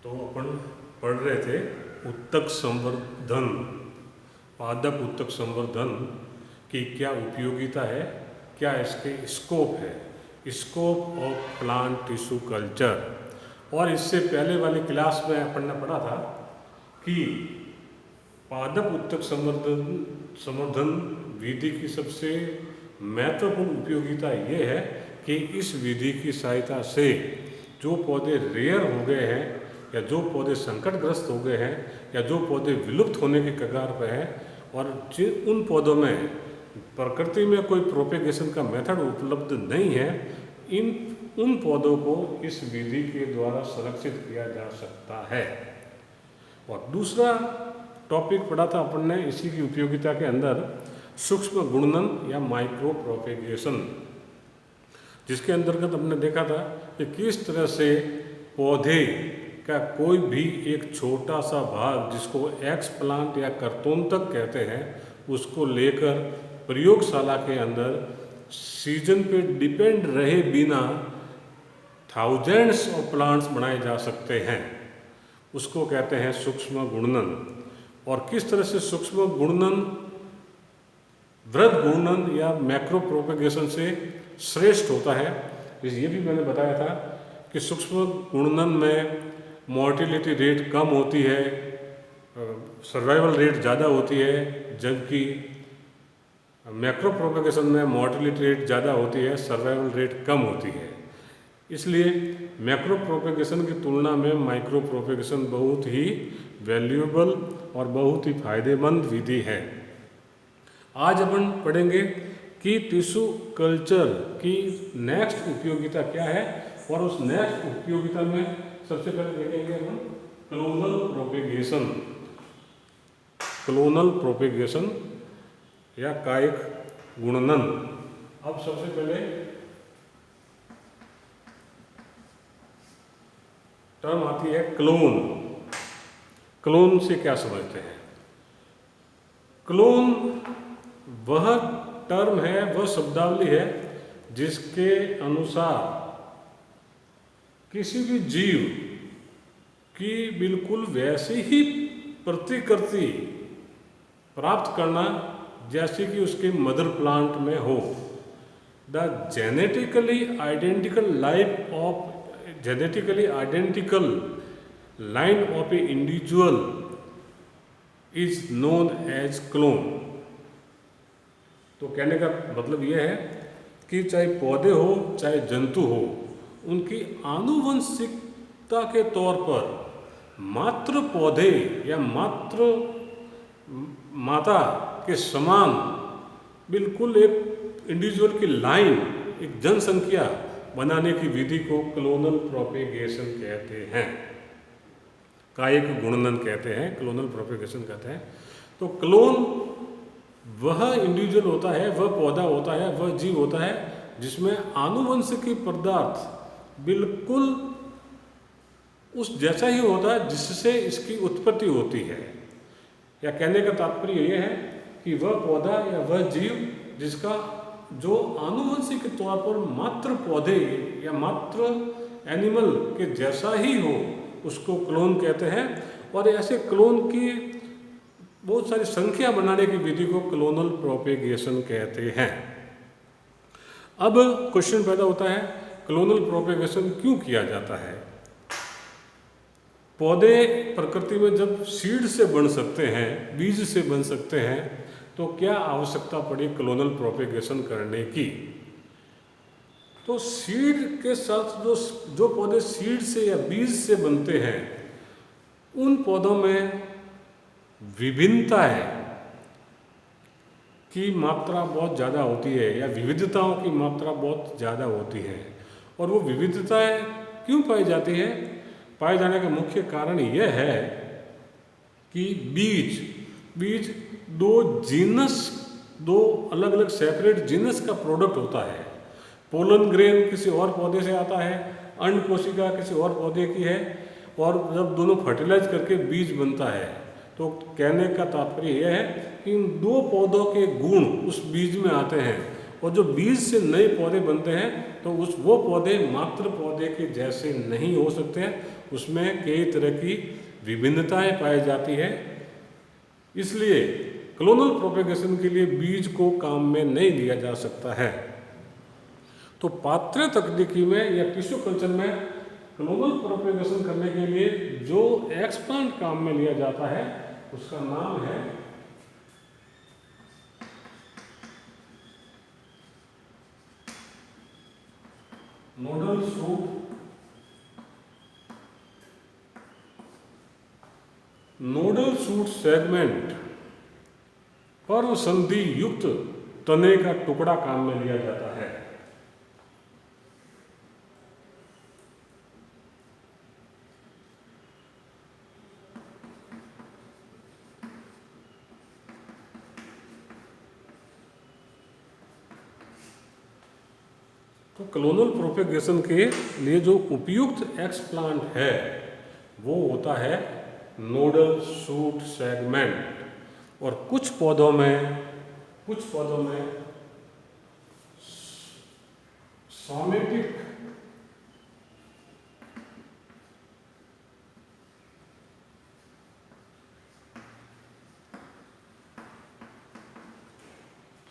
तो अपन पढ़ रहे थे उत्तक संवर्धन, पादप उत्तक संवर्धन की क्या उपयोगिता है, क्या इसके स्कोप है, scope of plant tissue culture. और इससे पहले वाली क्लास में अपन ने पढ़ा था कि पादप उत्तक संवर्धन विधि की सबसे महत्वपूर्ण उपयोगिता ये है कि इस विधि की सहायता से जो पौधे रेयर हो गए हैं या जो पौधे संकटग्रस्त हो गए हैं या जो पौधे विलुप्त होने के कगार पर हैं और जिन उन पौधों में प्रकृति में कोई प्रोपेगेशन का मेथड उपलब्ध नहीं है, उन पौधों को इस विधि के द्वारा संरक्षित किया जा सकता है। और दूसरा टॉपिक पढ़ा था अपन ने इसी की उपयोगिता के अंदर सूक्ष्म गुणनन या माइक्रो प्रोपेगेशन, जिसके अंतर्गत हमने देखा था कि किस तरह से पौधे का कोई भी एक छोटा सा भाग जिसको एक्स प्लांट या कर्तोंतक कहते हैं उसको लेकर प्रयोगशाला के अंदर सीजन पे डिपेंड रहे बिना थाउजेंड्स ऑफ प्लांट्स बनाए जा सकते हैं, उसको कहते हैं सूक्ष्म गुणनन। और किस तरह से सूक्ष्म गुणनन वृहद गुणनन या मैक्रो प्रोपेगेशन से श्रेष्ठ होता है, ये भी मैंने बताया था कि सूक्ष्म गुणनन में मोर्टिलिटी रेट कम होती है, सर्वाइवल रेट ज़्यादा होती है, जबकि मैक्रो प्रोपेगेशन में मोर्टिलिटी रेट ज़्यादा होती है, सर्वाइवल रेट कम होती है। इसलिए मैक्रो प्रोपेगेशन की तुलना में माइक्रो प्रोपेगेशन बहुत ही वैल्यूएबल और बहुत ही फायदेमंद विधि है। आज अपन पढ़ेंगे कि टिश्यू कल्चर की नेक्स्ट उपयोगिता क्या है, और उस नेक्स्ट उपयोगिता में सबसे पहले देखेंगे हम क्लोनल प्रोपेगेशन। क्लोनल प्रोपेगेशन या कायिक गुणनन। अब सबसे पहले टर्म आती है क्लोन। क्लोन से क्या समझते हैं? क्लोन वह टर्म है, वह शब्दावली है जिसके अनुसार किसी भी जीव की बिल्कुल वैसी ही प्रतिकृति प्राप्त करना जैसे कि उसके मदर प्लांट में हो। The genetically identical line of a individual is known as clone. तो कहने का मतलब यह है कि चाहे पौधे हो चाहे जंतु हो, उनकी आनुवंशिकता के तौर पर मात्र पौधे या मात्र माता के समान बिल्कुल एक इंडिविजुअल की लाइन, एक जनसंख्या बनाने की विधि को क्लोनल प्रोपेगेशन कहते हैं, कायिक गुणनन कहते हैं, क्लोनल प्रोपेगेशन कहते हैं। तो क्लोन वह इंडिविजुअल होता है, वह पौधा होता है, वह जीव होता है जिसमें आनुवंशिकी पदार्थ बिल्कुल उस जैसा ही होता है जिससे इसकी उत्पत्ति होती है। या कहने का तात्पर्य यह है कि वह पौधा या वह जीव जिसका जो आनुवंशिक तौर पर मात्र पौधे या मात्र एनिमल के जैसा ही हो, उसको क्लोन कहते हैं। और ऐसे क्लोन की बहुत सारी संख्या बनाने की विधि को क्लोनल प्रोपेगेशन कहते हैं। अब क्वेश्चन पैदा होता है, क्लोनल प्रोपेगेशन क्यों किया जाता है? पौधे प्रकृति में जब सीड से बन सकते हैं, बीज से बन सकते हैं, तो क्या आवश्यकता पड़ी क्लोनल प्रोपेगेशन करने की? तो सीड के साथ जो पौधे सीड से या बीज से बनते हैं, उन पौधों में विभिन्नता है की मात्रा बहुत ज़्यादा होती है या विविधताओं की मात्रा बहुत ज़्यादा होती है। और वो विविधताएं क्यों पाई जाती है? पाए जाने का मुख्य कारण यह है कि बीज दो अलग अलग सेपरेट जीनस का प्रोडक्ट होता है। पोलन ग्रेन किसी और पौधे से आता है, अंड कोशिका किसी और पौधे की है, और जब दोनों फर्टिलाइज करके बीज बनता है, तो कहने का तात्पर्य यह है कि इन दो पौधों के गुण उस बीज में आते हैं और जो बीज से नए पौधे बनते हैं तो वो पौधे मात्र पौधे के जैसे नहीं हो सकते हैं, उसमें कई तरह की विभिन्नताएं पाई जाती है। इसलिए क्लोनल प्रोपेगेशन के लिए बीज को काम में नहीं लिया जा सकता है। तो पात्र तकनीकी में या टिश्यू कल्चर में क्लोनल प्रोपेगेशन करने के लिए जो एक्सप्लांट काम में लिया जाता है उसका नाम है nodal shoot. Nodal shoot segment पर्व संधि युक्त तने का टुकड़ा काम में लिया जाता है। तो क्लोनल प्रोपेगेशन के लिए जो उपयुक्त एक्सप्लांट है वो होता है नोडल शूट सेगमेंट। और कुछ पौधों में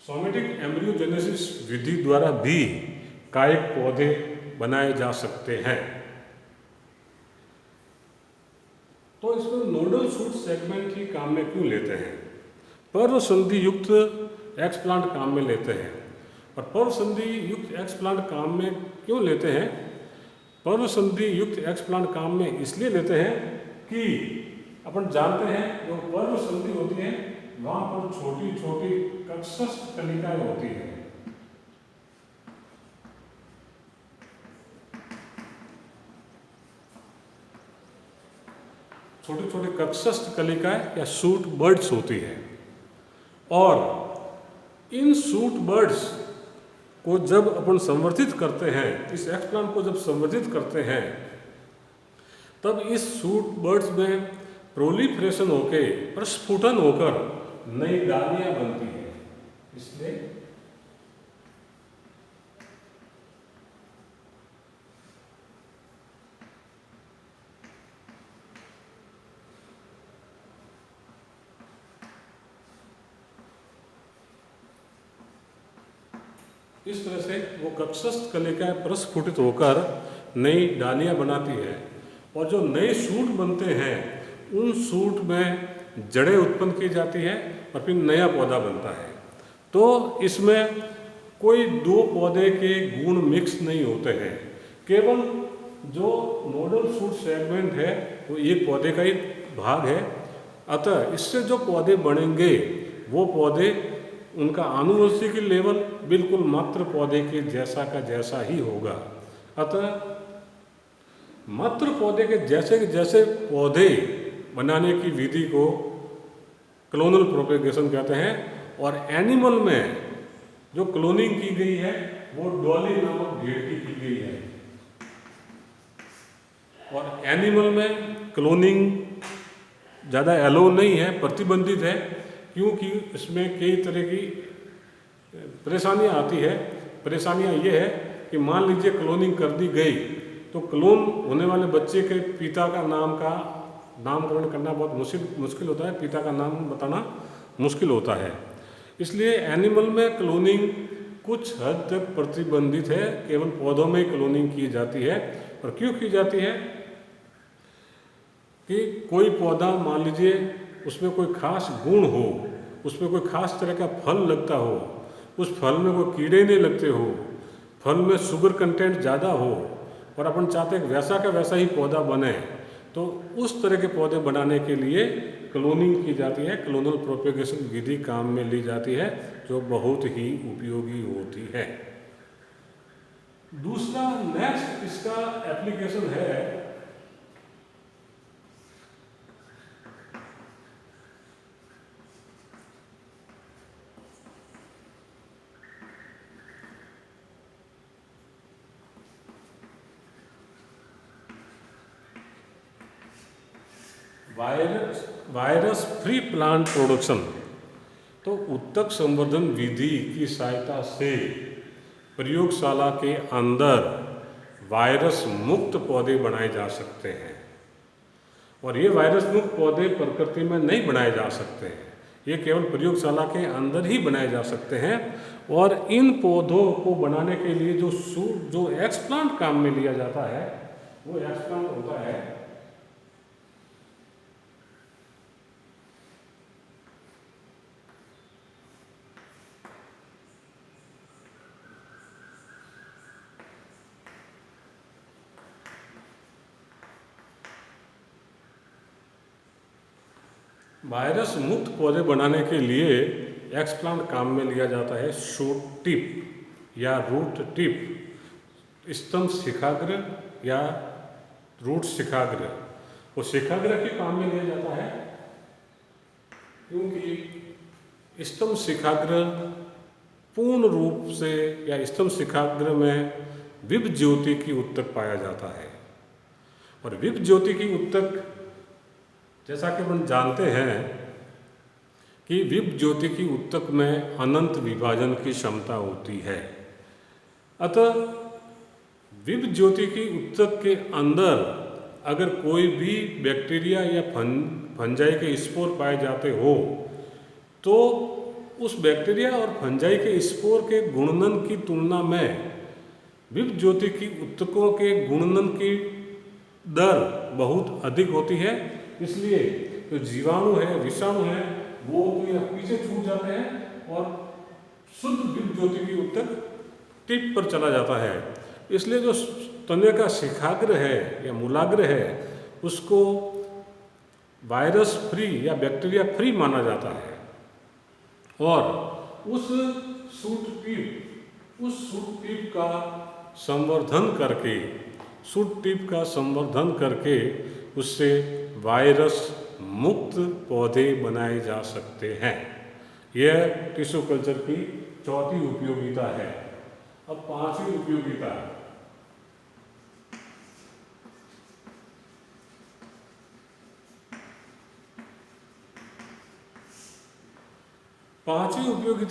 सोमेटिक एम्ब्रियोजेनेसिस विधि द्वारा भी कायिक पौधे बनाए जा सकते हैं। तो इसमें नोडल शूट सेगमेंट ही काम में क्यों लेते हैं? पर्व संधि युक्त एक्सप्लांट काम में लेते हैं। और पर्व संधि युक्त एक्सप्लांट काम में क्यों लेते हैं? पर्व संधि युक्त एक्सप्लांट काम में इसलिए लेते हैं कि अपन जानते हैं जो पर्व संधि होती है वहाँ पर छोटी छोटी कक्षस्थ कलिकाएं होती हैं। छोटी छोटी कक्षस्थ कलिकाएं या शूट बर्ड्स होती है। और इन शूट बर्ड्स को जब अपन संवर्धित करते हैं, इस एक्सप्लांट को जब संवर्धित करते हैं, तब इस शूट बर्ड्स में प्रोलिफरेशन होके प्रस्फुटन होकर नई डालियां बनती हैं। इसलिए इस तरह से वो कक्षस्थ कलिकाएं प्रस्फुटित होकर नई डालियां बनाती है। और जो नए शूट बनते हैं उन शूट में जड़ें उत्पन्न की जाती है और फिर नया पौधा बनता है। तो इसमें कोई दो पौधे के गुण मिक्स नहीं होते हैं, केवल जो नोडल शूट सेगमेंट है वो एक पौधे का ही भाग है। अतः इससे जो पौधे बनेंगे वो पौधे, उनका आनुवंशिक लेवल बिल्कुल मात्र पौधे के जैसा का जैसा ही होगा। अतः मात्र पौधे के जैसे पौधे बनाने की विधि को क्लोनल प्रोपेगेशन कहते हैं। और एनिमल में जो क्लोनिंग की गई है वो डॉली नामक भेड़ की गई है। और एनिमल में क्लोनिंग ज़्यादा अलाउ नहीं है, प्रतिबंधित है, क्योंकि इसमें कई तरह की परेशानियां आती है। परेशानियां ये है कि मान लीजिए क्लोनिंग कर दी गई तो क्लोन होने वाले बच्चे के पिता का नामकरण करना बहुत मुश्किल होता है, पिता का नाम बताना मुश्किल होता है। इसलिए एनिमल में क्लोनिंग कुछ हद तक प्रतिबंधित है, केवल पौधों में क्लोनिंग की जाती है। और क्यों की जाती है कि कोई पौधा मान लीजिए उसमें कोई खास गुण हो, उसमें कोई खास तरह का फल लगता हो, उस फल में कोई कीड़े नहीं लगते हो, फल में शुगर कंटेंट ज़्यादा हो और अपन चाहते हैं वैसा का वैसा ही पौधा बने, तो उस तरह के पौधे बनाने के लिए क्लोनिंग की जाती है। क्लोनल प्रोपेगेशन विधि काम में ली जाती है जो बहुत ही उपयोगी होती है। दूसरा नेक्स्ट इसका एप्लीकेशन है वायरस फ्री प्लांट प्रोडक्शन। तो उत्तक संवर्धन विधि की सहायता से प्रयोगशाला के अंदर वायरस मुक्त पौधे बनाए जा सकते हैं। और ये वायरस मुक्त पौधे प्रकृति में नहीं बनाए जा सकते हैं, ये केवल प्रयोगशाला के अंदर ही बनाए जा सकते हैं। और इन पौधों को बनाने के लिए जो एक्सप्लांट काम में लिया जाता है वो एक्सप्लांट होता है वायरस मुक्त पौधे बनाने के लिए एक्सप्लांट काम में लिया जाता है शूट टिप या रूट टिप, स्तंभ शिखाग्र या रूट शिखाग्र। वो शिखाग्र के काम में लिया जाता है क्योंकि स्तंभ शिखाग्र पूर्ण रूप से या स्तंभ शिखाग्र में विभ ज्योति की उत्तक पाया जाता है। और विभ ज्योति की उत्तक जैसा कि हम जानते हैं कि विभ ज्योति की उत्तक में अनंत विभाजन की क्षमता होती है। अतः विभ ज्योति की उत्तक के अंदर अगर कोई भी बैक्टीरिया या फंजाई के स्पोर पाए जाते हो तो उस बैक्टीरिया और फंजाई के स्पोर के गुणनन की तुलना में विभ ज्योति की उत्तकों के गुणनन की दर बहुत अधिक होती है। इसलिए जो जीवाणु है, विषाणु है, वो तो या पीछे छूट जाते हैं और शुद्ध विभ ज्योति की उत्तक टिप पर चला जाता है। इसलिए जो तने का शिखाग्र है या मूलाग्र है उसको वायरस फ्री या बैक्टीरिया फ्री माना जाता है। और उस शूट टिप का संवर्धन करके उससे वायरस मुक्त पौधे बनाए जा सकते हैं। यह टिश्यू कल्चर की चौथी उपयोगिता है। अब पांचवी उपयोगिता,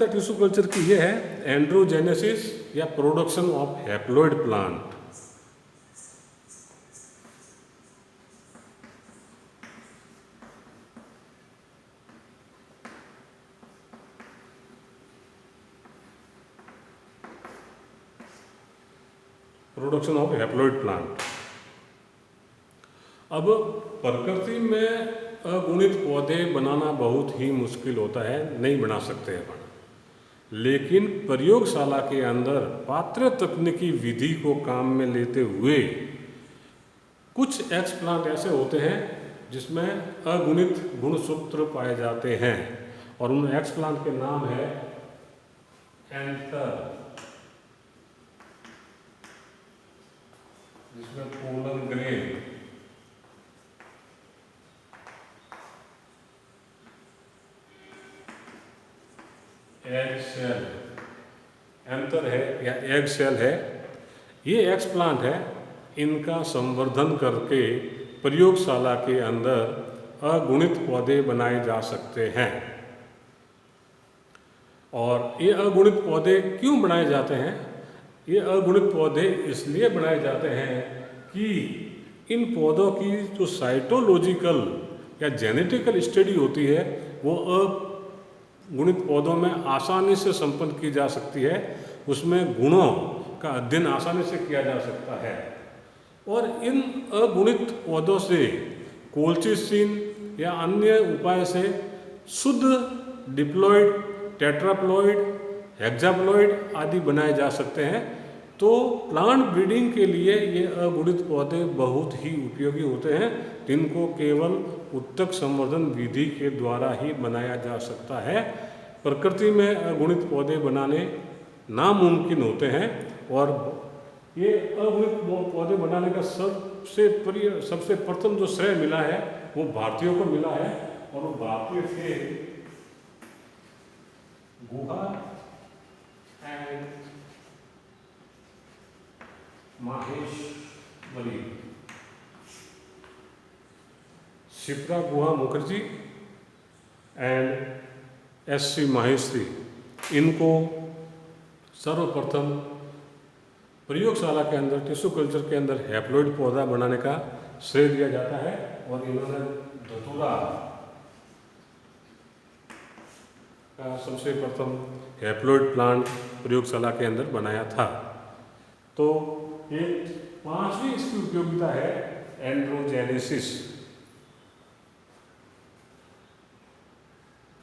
टिश्यू कल्चर की यह है एंड्रोजेनेसिस या production of haploid plant. Production of haploid plant. अब प्रकृति में अगुणित पौधे बनाना बहुत ही मुश्किल होता है, नहीं बना सकते अपन। लेकिन प्रयोगशाला के अंदर पात्र तकनीकी विधि को काम में लेते हुए कुछ एक्सप्लांट ऐसे होते हैं जिसमें अगुणित गुणसूत्र पाए जाते हैं और उन एक्सप्लांट के नाम है एंथर, जिसमें pollen grain, egg cell, anther है या एग सेल है, ये एक्सप्लांट है। इनका संवर्धन करके प्रयोगशाला के अंदर अगुणित पौधे बनाए जा सकते हैं। और ये अगुणित पौधे क्यों बनाए जाते हैं? ये अगुणित पौधे इसलिए बनाए जाते हैं कि इन पौधों की जो साइटोलॉजिकल या जेनेटिकल स्टडी होती है वो अगुणित पौधों में आसानी से संपन्न की जा सकती है। उसमें गुणों का अध्ययन आसानी से किया जा सकता है। और इन अगुणित पौधों से कोल्चिसिन या अन्य उपाय से शुद्ध डिप्लॉइड, टेट्राप्लॉइड, हेक्साप्लॉइड आदि बनाए जा सकते हैं। तो प्लांट ब्रीडिंग के लिए ये अगुणित पौधे बहुत ही उपयोगी होते हैं, जिनको केवल उत्तक संवर्धन विधि के द्वारा ही बनाया जा सकता है। प्रकृति में अगुणित पौधे बनाने नामुमकिन होते हैं और ये अगुणित पौधे बनाने का सबसे प्रथम जो श्रेय मिला है वो भारतीयों को मिला है। और वो भारतीय थे Guha and Maheshwari, Shipra Guha Mukherjee and S.C. Maheshwari, इनको सर्वप्रथम प्रयोगशाला के अंदर टिश्यू कल्चर के अंदर हैप्लॉइड पौधा बनाने का श्रेय दिया जाता है और इन्होंने धतूरा का सबसे प्रथम हैप्लॉइड प्लांट प्रयोगशाला के अंदर बनाया था। तो एक पांचवी इसकी उपयोगिता है एंड्रोजेनेसिस।